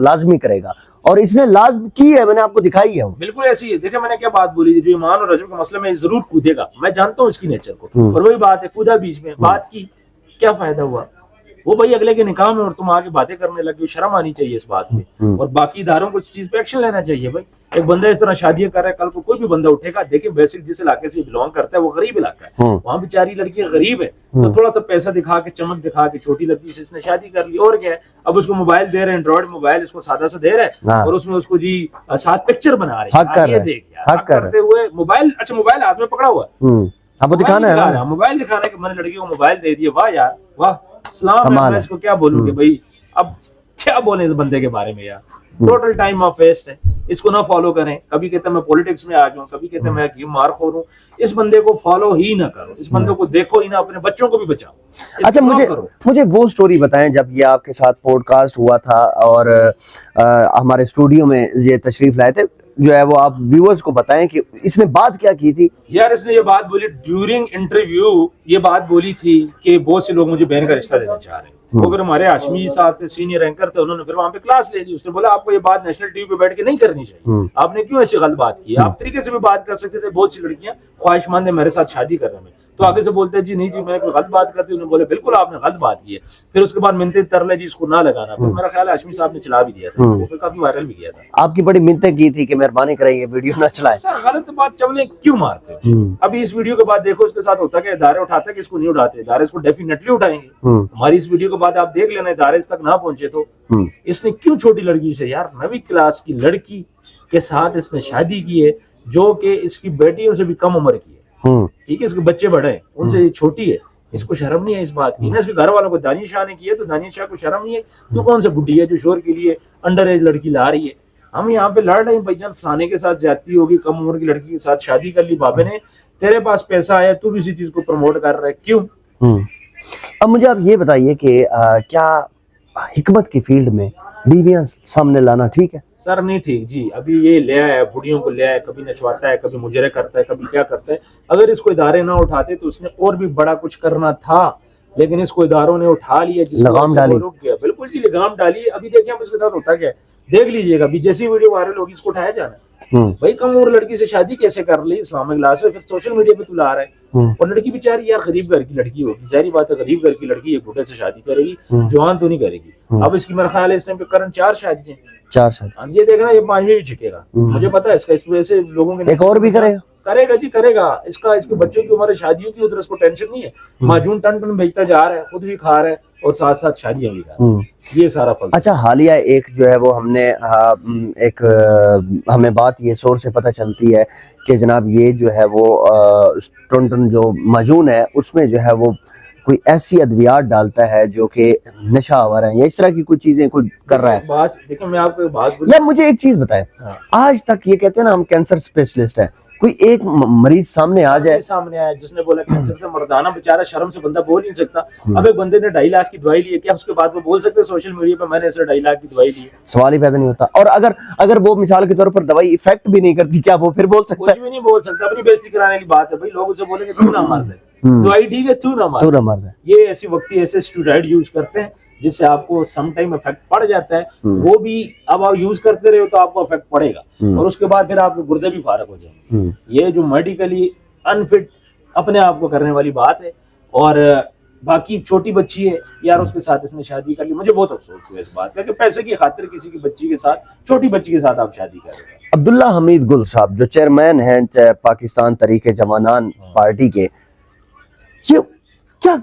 لازمی کرے گا، اور اس نے لازم کی ہے، میں نے آپ کو دکھائی ہے وہ. بالکل ایسی ہے. دیکھیں میں نے کیا بات بولی تھی، جو ایمان اور رجب کے مسئلے میں ضرور کودے گا، میں جانتا ہوں اس کی نیچر کو، اور وہی بات ہے، کودا بیچ میں، بات کی، کیا فائدہ ہوا؟ وہ بھائی اگلے کے نکاح میں اور تم آگے باتیں کرنے لگے، شرم آنی چاہیے اس بات پہ، اور باقی اداروں کو اس چیز پہ ایکشن لینا چاہیے. بھائی ایک بندہ اس طرح شادیاں کر رہا ہے، کل کو کوئی بھی بندہ اٹھے گا، دیکھیں بیسک جس علاقے سے بلونگ کرتا ہے وہ غریب علاقہ ہے، وہاں بیچاری لڑکی غریب ہے، تو تھوڑا سا پیسہ دکھا کے، چمک دکھا کے چھوٹی لڑکی سے اس نے شادی کر لی، اور کیا ہے، اب اس کو موبائل دے رہے ہیں، اینڈرائڈ موبائل اس کو سادہ سا دے رہے ہیں، اور اس میں اس کو جی 7 پکچر بنا رہے ہیں، یہ دیکھ یار، حق کرتے ہوئے موبائل، اچھا موبائل ہاتھ میں پکڑا ہوا ہے، اب وہ دکھانا ہے نا، موبائل دکھانا ہے کہ میں نے لڑکی کو موبائل دے دیا. واہ یار واہ، اسلام ہے. میں اس کو کیا بولوں کہ بھائی اب کیا بولیں اس بندے کے بارے میں یار، ٹوٹل ٹائم آف ویسٹ ہے. اس کو نہ فالو کریں. کبھی کہتے ہیں میں پولیٹکس میں آ گیا ہوں، کبھی کہتے ہیں میں حکیم مار خور ہوں. اس بندے کو فالو ہی نہ کرو، اس بندے کو دیکھو ہی نہ، اپنے بچوں کو بھی بچاؤ. اچھا مجھے وہ سٹوری بتائیں جب یہ آپ کے ساتھ پوڈ کاسٹ ہوا تھا اور ہمارے اسٹوڈیو میں یہ تشریف لائے تھے، جو ہے وہ آپ ویورز کو بتائیں کہ اس نے بات کیا کی تھی. یار اس نے یہ بات بولی ڈیورنگ انٹرویو، یہ بات بولی تھی کہ بہت سے لوگ مجھے بہن کا رشتہ دینا چاہ رہے ہیں. وہ پھر ہمارے ہاشمی صاحب تھے، سینئر اینکر تھے، انہوں نے پھر وہاں پہ کلاس لے لی. اس نے بولا آپ کو یہ بات نیشنل ٹی وی پہ بیٹھ کے نہیں کرنی چاہیے، آپ نے کیوں ایسی غلط بات کی؟ آپ طریقے سے بھی بات کر سکتے تھے. بہت سی لڑکیاں خواہش مند ہیں میرے ساتھ شادی کرنے میں، تو آگے سے بولتے ہیں جی نہیں جی میں کوئی غلط بات کرتی ہوں. انہوں نے بولے بالکل آپ نے غلط بات کی ہے. پھر اس کے بعد منتیں ترلے جی اس کو نہ لگانا. پھر میرا خیال ہے ہاشمی صاحب نے چلا بھی دیا تھا، وہ کافی وائرل بھی کیا تھا. آپ کی بڑی منتیں کی تھی کہ مہربانی کریں یہ ویڈیو نہ چلائیں. غلط بات چولیں کیوں مارتے ہو؟ ابھی اس ویڈیو کے بعد دیکھو اس کے ساتھ ہوتا کہ ادارے اٹھاتے ہیں کہ اس کو نہیں اٹھاتے. ادارے اس کو ڈیفینیٹلی اٹھائیں گے. ہماری اس ویڈیو کے بعد آپ دیکھ لینا ادارے اس تک نہ پہنچے تو اس نے کیوں چھوٹی لڑکی سے، یار 9ویں کلاس کی لڑکی کے ساتھ اس نے شادی کی ہے، جو کہ اس کی بیٹیوں سے بھی کم عمر کی ہے. ٹھیک ہے، اس کے بچے بڑے ہیں، ان سے چھوٹی ہے. اس کو شرم نہیں ہے اس بات کی نا. اس کے گھر والوں کو دانش شاہ نے کی ہے، تو دانش شاہ کو شرم نہیں ہے. تو کون سا بڈھی ہے جو شور کے لیے انڈر ایج لڑکی لا رہی ہے؟ ہم یہاں پہ لڑ رہے ہیں بھائی جان فلانے کے ساتھ زیادتی ہوگی، کم عمر کی لڑکی کے ساتھ شادی کر لی بابے نے، تیرے پاس پیسہ آیا تو بھی اسی چیز کو پروموٹ کر رہا ہے، کیوں؟ اب مجھے آپ یہ بتائیے کہ کیا حکمت کی فیلڈ میں بیویاں سامنے لانا ٹھیک ہے؟ سر نہیں ٹھیک جی. ابھی یہ لے آیا بڑھیوں کو، لے آیا، کبھی نچواتا ہے، کبھی مجرے کرتا ہے، کبھی کیا کرتا ہے. اگر اس کو ادارے نہ اٹھاتے تو اس نے اور بھی بڑا کچھ کرنا تھا، لیکن اس کو اداروں نے اٹھا لیا، جس لگام ڈالی. رک گیا. بالکل جی لگام ڈالی. ابھی دیکھیں اب اس کے ساتھ ہوتا کیا ہے، دیکھ لیجئے گا. ابھی جیسی ویڈیو وائرل ہوگی اس کو اٹھایا جانا ہے. بھائی کم عمر لڑکی سے شادی کیسے کر لی اسلامک لا سے، پھر سوشل میڈیا پہ تو لا رہا ہے. اور لڑکی بیچاری یار غریب گھر کی لڑکی ہوگی، ظاہری بات ہے غریب گھر کی لڑکی ایک بوڑھے سے شادی کرے گی، جوان تو نہیں کرے گی. اب اس کی میرا خیال ہے اس ٹائم پہ کرن 4 شادی ہیں. 4 شادی. یہ دیکھنا یہ 5ویں بھی چھکے گا. مجھے پتا ہے اس کا، اس وجہ سے لوگوں کے ایک اور بھی کرے گا جی، کرے گا. اس کا اس کے بچوں کی عمر شادیوں کی، ادھر اس کو ٹینشن نہیں ہے. معجون ٹن ٹن بیچتا جا رہا ہے، خود بھی کھا رہا ہے اور ساتھ ساتھ شادیاں بھی کر رہا ہے. یہ سارا فلسفہ. اچھا حالیہ ایک جو ہے وہ ہم نے ایک ہمیں بات یہ سور سے پتہ چلتی ہے کہ جناب یہ جو ہے وہ ٹن ٹن جو معجون ہے اس میں جو ہے وہ کوئی ایسی ادویات ڈالتا ہے جو کہ نشہ آور ہیں یا اس طرح کی کچھ چیزیں کوئی کر رہا ہے. بات دیکھیں میں آپ کو ایک بات بولوں. یا مجھے ایک چیز بتائیں، آج تک یہ کہتے ہیں نا ہم کینسر اسپیشلسٹ ہیں، کوئی ایک مریض سامنے آ جائے، سامنے آیا جس نے بولا کینسر سے مردانہ، بیچارہ شرم سے بندہ بول نہیں سکتا. اب ایک بندے نے 2.5 لاکھ کی دوائی لی ہے، کیا اس کے بعد وہ بول سکتے سوشل میڈیا پہ میں نے اسے 2.5 لاکھ کی دوائی لی ہے؟ سوال ہی پیدا نہیں ہوتا. اور اگر وہ مثال کے طور پر دوائی ایفیکٹ بھی نہیں کرتی، کیا وہ پھر بول سکتا ہے؟ کچھ بھی نہیں بول سکتا. اپنی بےزتی کرانے کی بات ہے. بھائی لوگ اسے بولیں گے تو نہ مار دے، دوائی ٹھیک ہے تو نہ مار دے. یہ ایسی وقتی ایسے اسٹیرائڈ یوز کرتے ہیں جس سے آپ کو سم ٹائم افیکٹ پڑ جاتا ہے. وہ بھی اب آپ یوز کرتے رہے ہو تو آپ کو افیکٹ پڑے گا، اور اس کے بعد پھر آپ کے گردے بھی فارغ ہو جائیں گے. یہ جو میڈیکلی انفٹ اپنے آپ کو کرنے والی بات ہے. اور باقی چھوٹی بچی ہے یار، اس کے ساتھ اس نے شادی کر لی. مجھے بہت افسوس ہوا اس بات کا کہ پیسے کی خاطر کسی کی بچی کے ساتھ، چھوٹی بچی کے ساتھ آپ شادی کر رہے ہیں. عبداللہ حمید گل صاحب جو چیئرمین ہیں پاکستان تحریک جوانان پارٹی کے، یہ کیا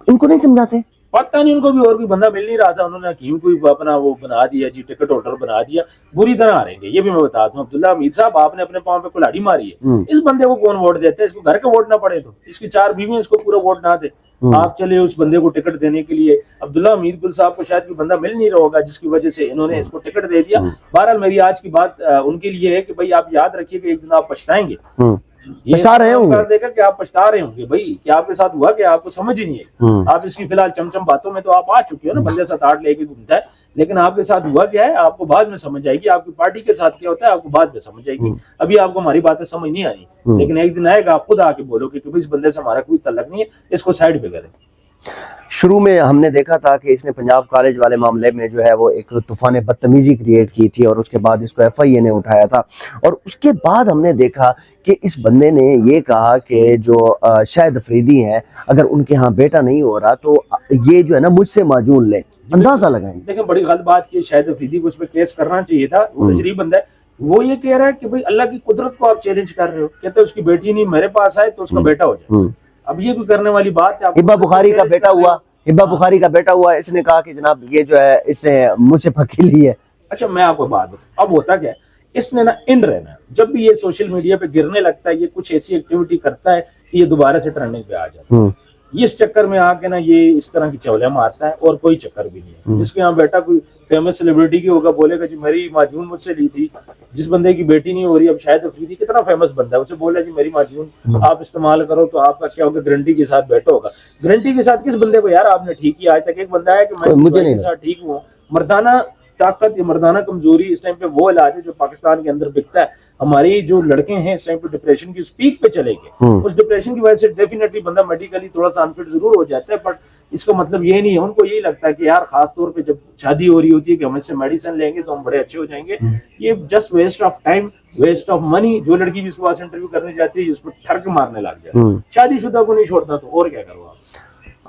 ان کو نہیں سمجھاتے؟ پتہ نہیں ان کو بھی اور کوئی بندہ مل نہیں رہا تھا، انہوں نے حکیم کو اپنا وہ بنا دیا جی، ٹکٹ ہولڈر بنا دیا. بری طرح آ رہے ہیں. یہ بھی میں بتا دوں عبداللہ حمید صاحب، آپ نے اپنے پاؤں پہ کلاڑی ماری ہے. اس بندے کو کون ووٹ دیتا ہے؟ اس کو گھر کے ووٹ نہ پڑے تو اس کی 4 بیوی اس کو پورا ووٹ نہ دے، آپ چلے اس بندے کو ٹکٹ دینے کے لیے. عبداللہ حمید گل صاحب کو شاید کوئی بندہ مل نہیں رہا ہوگا جس کی وجہ سے انہوں نے اس کو ٹکٹ دے دیا. بہرحال میری آج کی بات ان کے لیے ہے کہ بھائی آپ یاد رکھیے کہ ایک دن آپ پچھتائیں گے. پچھتا رہے ہوں گے، دیکھا کہ آپ پچھتا رہے ہوں گے. بھائی کیا آپ کے ساتھ ہوا کہ آپ کو سمجھ ہی نہیں ہے. آپ اس کی فی الحال چمچم باتوں میں تو آپ آ چکے ہو نا، بندے ساتھ 8 لے کے گھومتا ہے، لیکن آپ کے ساتھ ہوا کیا ہے آپ کو بعد میں سمجھ آئے گی. آپ کی پارٹی کے ساتھ کیا ہوتا ہے آپ کو بعد میں سمجھ آئے گی. ابھی آپ کو ہماری باتیں سمجھ نہیں آئی، لیکن ایک دن آئے گا آپ خود آ کے بولو کہ اس بندے سے ہمارا کوئی تعلق نہیں ہے، اس کو سائڈ پہ کریں. شروع میں ہم نے دیکھا تھا کہ اس نے پنجاب کالج والے معاملے میں جو ہے وہ ایک طوفان بدتمیزی کریٹ کی تھی اور اس کے بعد اس کو ایف آئی اے نے اٹھایا تھا، اور اس کے بعد ہم نے دیکھا کہ اس بندے نے یہ کہا کہ جو شاہد افریدی ہیں اگر ان کے ہاں بیٹا نہیں ہو رہا تو یہ جو ہے نا مجھ سے معجون لیں، اندازہ لگائیں۔ دیکھیں بڑی غلط بات کی، شاہد افریدی کو اس پہ کیس کرنا چاہیے تھا، وہ شریف بندہ ہے، وہ یہ کہہ رہا ہے کہ بھئی اللہ کی قدرت کو آپ چیلنج کر رہے ہو، کہتے ہیں اس کی بیٹی نہیں میرے پاس آئے تو اس کا بیٹا ہو جائے۔ اب یہ کوئی کرنے والی بات ہے؟ ہبہ بخاری کا بیٹا ہوا، ہبہ بخاری کا بیٹا ہوا، اس نے کہا کہ جناب یہ جو ہے اس نے مجھ سے پھکی لی ہے۔ اچھا میں آپ کو بات بتاؤں، اب ہوتا کیا ہے، اس نے نا ان رہنا ہے، جب بھی یہ سوشل میڈیا پہ گرنے لگتا ہے، یہ کچھ ایسی ایکٹیویٹی کرتا ہے کہ یہ دوبارہ سے ٹرینڈنگ پہ آ جاتا ہے، اس چکر میں آ کے نا یہ اس طرح کی چولے مارتا ہے، اور کوئی چکر بھی نہیں ہے۔ جس کے یہاں بیٹا کوئی فیمس سیلیبریٹی کی ہوگا، بولے گا جی میری معجون مجھ سے لی تھی، جس بندے کی بیٹی نہیں ہو رہی، اب شاہد افریدی کتنا فیمس بندہ ہے، اسے بولا جی میری معجون آپ استعمال کرو تو آپ کا کیا ہوگا، گارنٹی کے ساتھ بیٹا ہوگا۔ گارنٹی کے ساتھ کس بندے کو یار آپ نے ٹھیک کیا؟ آج تک ایک بندہ ہے کہ میں مجھے نہیں کے ساتھ ٹھیک ہوں۔ مردانہ طاقت یا مردانہ کمزوری اس ٹائم پہ وہ علاج ہے جو پاکستان کے اندر بکتا ہے۔ ہماری جو لڑکے ہیں اس ٹائم پہ ڈپریشن کی اس پیک پہ چلے گئے، اس ڈپریشن کی وجہ سے ڈیفینیٹلی بندہ میڈیکلی تھوڑا سا انفٹ ضرور ہو جاتا ہے، بٹ اس کا مطلب یہ نہیں ہے، ان کو یہی لگتا ہے کہ یار خاص طور پہ جب شادی ہو رہی ہوتی ہے کہ ہم اس سے میڈیسن لیں گے تو ہم بڑے اچھے ہو جائیں گے۔ یہ just waste of time, waste of money. جو لڑکی بھی اس کے پاس انٹرویو کرنے جاتی ہے اس کو ٹھرک مارنے لگ جاتی ہے، شادی شدہ کو نہیں چھوڑتا تو اور کیا کرو آپ۔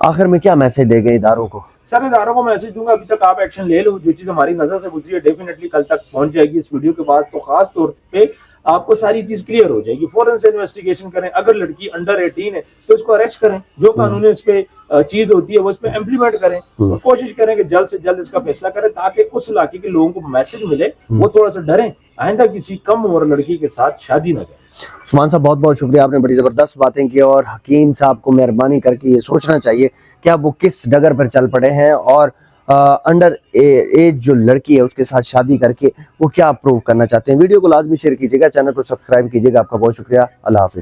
آخر میں کیا میسج دے گئے اداروں کو؟ سر اداروں کو میسج دوں گا ابھی تک آپ ایکشن لے لو، جو چیز ہماری نظر سے گزری ہے ڈیفینیٹلی کل تک پہنچ جائے گی۔ اس ویڈیو کے بعد تو خاص طور پہ آپ کو ساری چیز کلیئر ہو جائے گی، فوراً سے انویسٹیگیشن کریں، اگر لڑکی انڈر 18 ہے تو اس کو اریسٹ کریں، جو قانونی اس پہ چیز ہوتی ہے وہ اس پہ امپلیمنٹ کریں، اور کوشش کریں کہ جلد سے جلد اس کا فیصلہ کریں تاکہ اس علاقے کے لوگوں کو میسج ملے، وہ تھوڑا سا ڈریں، آئندہ کسی کم عمر لڑکی کے ساتھ شادی نہ کریں۔ عثمان صاحب بہت بہت شکریہ، آپ نے بڑی زبردست باتیں کی، اور حکیم صاحب کو مہربانی کر کے یہ سوچنا چاہیے کہ اب وہ کس ڈگر پر چل پڑے ہیں، اور انڈر ایج جو لڑکی ہے اس کے ساتھ شادی کر کے وہ کیا پروو کرنا چاہتے ہیں۔ ویڈیو کو لازمی شیئر کیجیے گا، چینل کو سبسکرائب کیجیے گا۔ آپ کا بہت شکریہ، اللہ حافظ۔